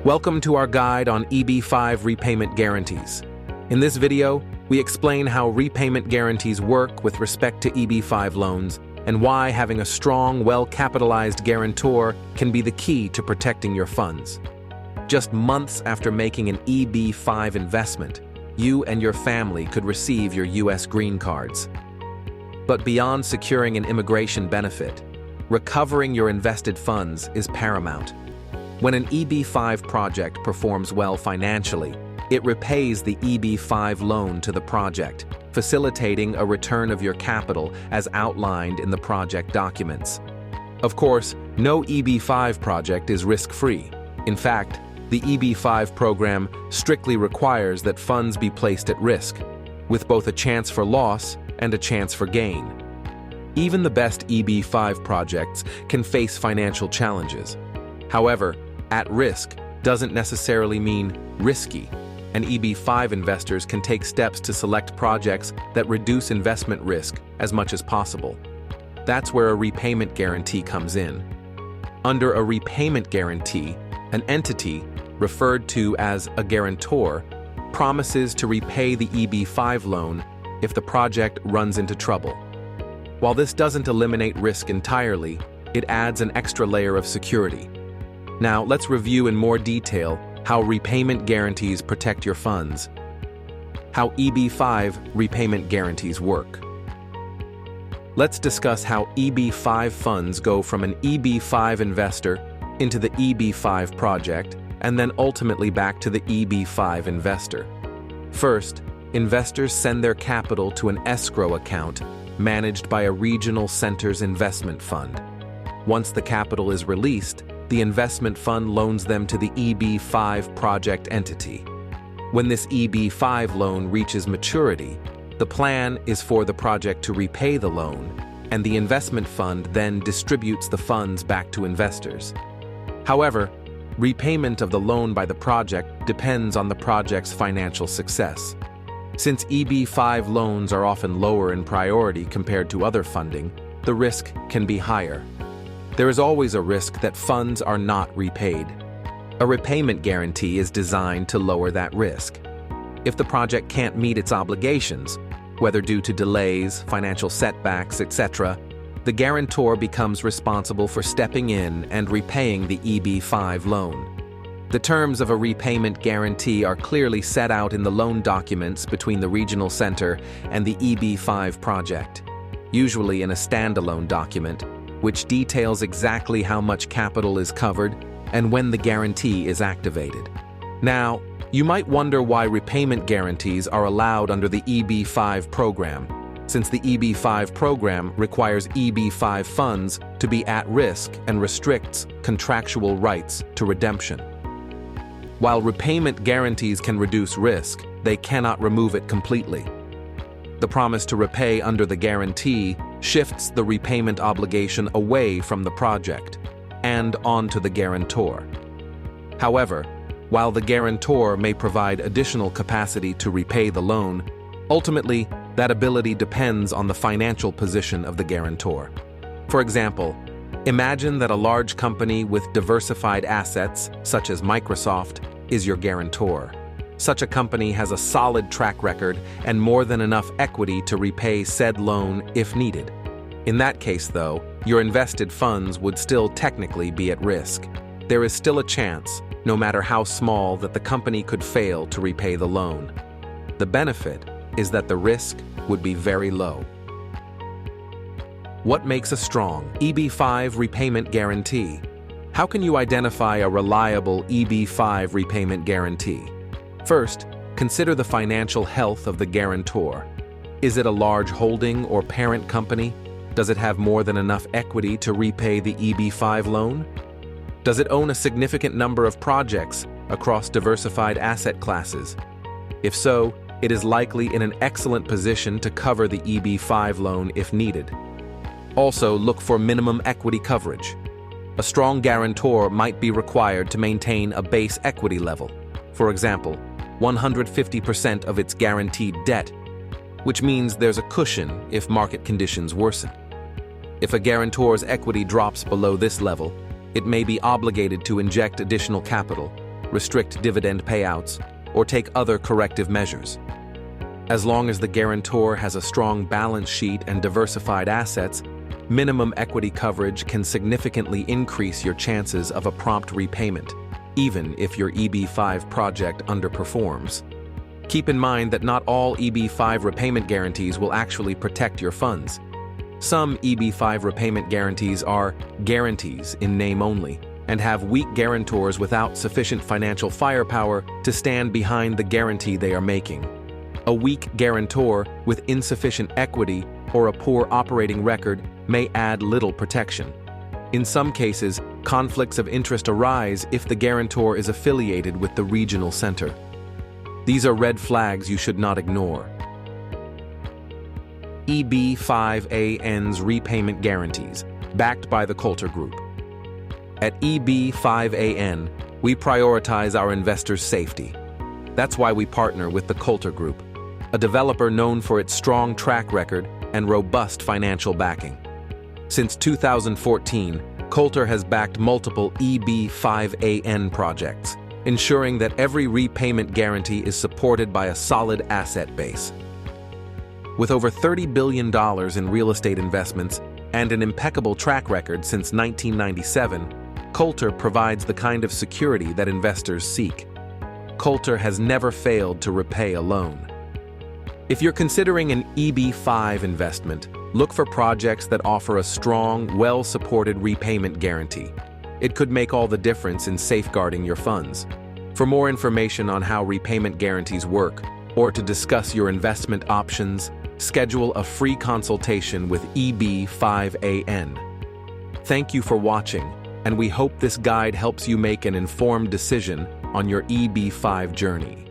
Welcome to our guide on EB-5 repayment guarantees. In this video, we explain how repayment guarantees work with respect to EB-5 loans and why having a strong, well-capitalized guarantor can be the key to protecting your funds. Just months after making an EB-5 investment, you and your family could receive your U.S. green cards. But beyond securing an immigration benefit, recovering your invested funds is paramount. When an EB-5 project performs well financially, it repays the EB-5 loan to the project, facilitating a return of your capital as outlined in the project documents. Of course, no EB-5 project is risk-free. In fact, the EB-5 program strictly requires that funds be placed at risk, with both a chance for loss and a chance for gain. Even the best EB-5 projects can face financial challenges. However, at risk doesn't necessarily mean risky, and EB-5 investors can take steps to select projects that reduce investment risk as much as possible. That's where a repayment guarantee comes in. Under a repayment guarantee, an entity, referred to as a guarantor, promises to repay the EB-5 loan if the project runs into trouble. While this doesn't eliminate risk entirely, it adds an extra layer of security. Now, let's review in more detail how repayment guarantees protect your funds. How EB-5 repayment guarantees work. Let's discuss how EB-5 funds go from an EB-5 investor into the EB-5 project and then ultimately back to the EB-5 investor. First, investors send their capital to an escrow account managed by a regional center's investment fund. Once the capital is released, the investment fund loans them to the EB-5 project entity. When this EB-5 loan reaches maturity, the plan is for the project to repay the loan, and the investment fund then distributes the funds back to investors. However, repayment of the loan by the project depends on the project's financial success. Since EB-5 loans are often lower in priority compared to other funding, the risk can be higher. There is always a risk that funds are not repaid. A repayment guarantee is designed to lower that risk. If the project can't meet its obligations, whether due to delays, financial setbacks, etc., the guarantor becomes responsible for stepping in and repaying the EB-5 loan. The terms of a repayment guarantee are clearly set out in the loan documents between the regional center and the EB-5 project, usually in a standalone document, which details exactly how much capital is covered and when the guarantee is activated. Now, you might wonder why repayment guarantees are allowed under the EB-5 program, since the EB-5 program requires EB-5 funds to be at risk and restricts contractual rights to redemption. While repayment guarantees can reduce risk, they cannot remove it completely. The promise to repay under the guarantee shifts the repayment obligation away from the project and onto the guarantor. However, while the guarantor may provide additional capacity to repay the loan, ultimately, that ability depends on the financial position of the guarantor. For example, imagine that a large company with diversified assets, such as Microsoft, is your guarantor. Such a company has a solid track record and more than enough equity to repay said loan if needed. In that case, though, your invested funds would still technically be at risk. There is still a chance, no matter how small, that the company could fail to repay the loan. The benefit is that the risk would be very low. What makes a strong EB-5 repayment guarantee? How can you identify a reliable EB-5 repayment guarantee? First, consider the financial health of the guarantor. Is it a large holding or parent company? Does it have more than enough equity to repay the EB-5 loan? Does it own a significant number of projects across diversified asset classes? If so, it is likely in an excellent position to cover the EB-5 loan if needed. Also, look for minimum equity coverage. A strong guarantor might be required to maintain a base equity level. For example, 150% of its guaranteed debt, which means there's a cushion if market conditions worsen. If a guarantor's equity drops below this level, it may be obligated to inject additional capital, restrict dividend payouts, or take other corrective measures. As long as the guarantor has a strong balance sheet and diversified assets, minimum equity coverage can significantly increase your chances of a prompt repayment, even if your EB-5 project underperforms. Keep in mind that not all EB-5 repayment guarantees will actually protect your funds. Some EB-5 repayment guarantees are guarantees in name only and have weak guarantors without sufficient financial firepower to stand behind the guarantee they are making. A weak guarantor with insufficient equity or a poor operating record may add little protection. In some cases, conflicts of interest arise if the guarantor is affiliated with the regional center. These are red flags you should not ignore. EB-5AN's repayment guarantees, backed by the Coulter Group. At EB-5AN, we prioritize our investors' safety. That's why we partner with the Coulter Group, a developer known for its strong track record and robust financial backing. Since 2014, Coulter has backed multiple EB-5AN projects, ensuring that every repayment guarantee is supported by a solid asset base. With over $30 billion in real estate investments and an impeccable track record since 1997, Coulter provides the kind of security that investors seek. Coulter has never failed to repay a loan. If you're considering an EB-5 investment, look for projects that offer a strong, well-supported repayment guarantee. It could make all the difference in safeguarding your funds. For more information on how repayment guarantees work, or to discuss your investment options, schedule a free consultation with EB-5AN. Thank you for watching, and we hope this guide helps you make an informed decision on your EB-5 journey.